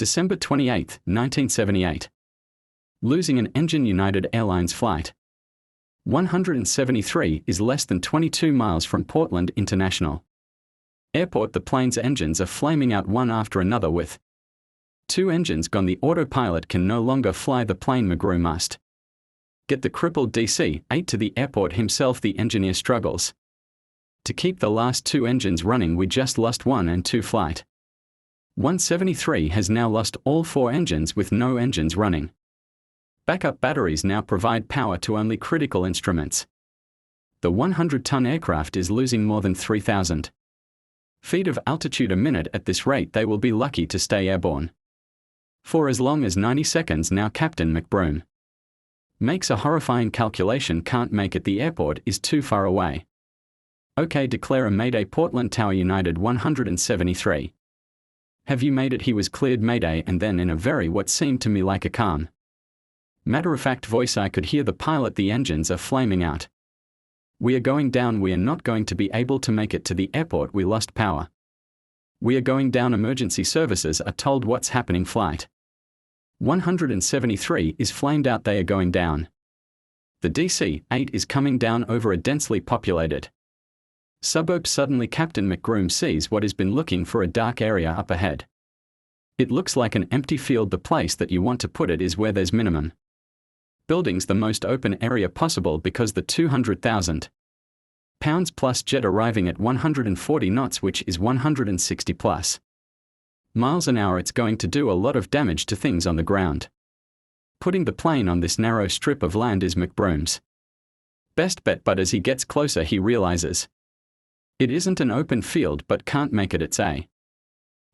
December 28, 1978. Losing an engine. United Airlines Flight 173 is less than 22 miles from Portland International Airport. The plane's engines are flaming out one after another with 2 engines gone. The autopilot can no longer fly the plane. McGrew must get the crippled DC-8 to the airport himself. The engineer struggles to keep the last 2 engines running. We just lost 1 and 2. Flight 173 has now lost all 4 engines with no engines running. Backup batteries now provide power to only critical instruments. The 100-ton aircraft is losing more than 3,000 feet of altitude a minute. At this rate, they will be lucky to stay airborne for as long as 90 seconds now. Captain McBroom makes a horrifying calculation. Can't make it. The airport is too far away. Okay, declare a mayday. Portland Tower. United 173. Have you made it? He was cleared. Mayday. And then in a very what seemed to me like a calm, matter-of-fact voice, I could hear the pilot. The engines are flaming out. We are going down. We are not going to be able to make it to the airport. We lost power. We are going down. Emergency services are told what's happening. Flight 173 is flamed out. They are going down. The DC-8 is coming down over a densely populated suburb. Suddenly Captain McGroom sees what has been looking for, a dark area up ahead. It looks like an empty field. The place that you want to put it is where there's minimum buildings, the most open area possible, because the 200,000 pounds plus jet arriving at 140 knots, which is 160 plus miles an hour, it's going to do a lot of damage to things on the ground. Putting the plane on this narrow strip of land is McBroom's best bet, but as he gets closer he realizes it isn't an open field, but can't make it. It's a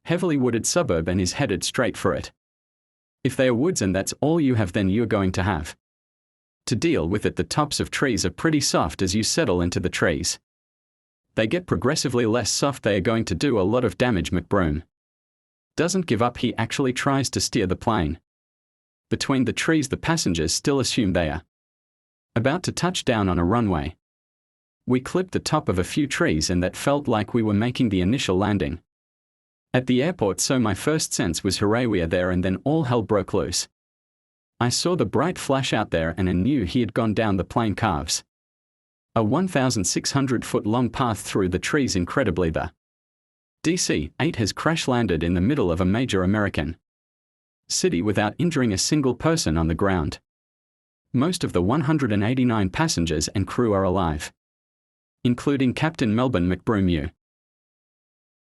heavily wooded suburb and is headed straight for it. If they are woods and that's all you have, then you're going to have to deal with it. The tops of trees are pretty soft. As you settle into the trees, they get progressively less soft. They are going to do a lot of damage. McBroom doesn't give up. He actually tries to steer the plane between the trees. The passengers still assume they are about to touch down on a runway. We clipped the top of a few trees and that felt like we were making the initial landing at the airport, so my first sense was hooray, we are there, and then all hell broke loose. I saw the bright flash out there and I knew he had gone down. The plane carves a 1,600-foot long path through the trees. Incredibly, the DC-8 has crash-landed in the middle of a major American city without injuring a single person on the ground. Most of the 189 passengers and crew are alive, including Captain Melbourne McBroom.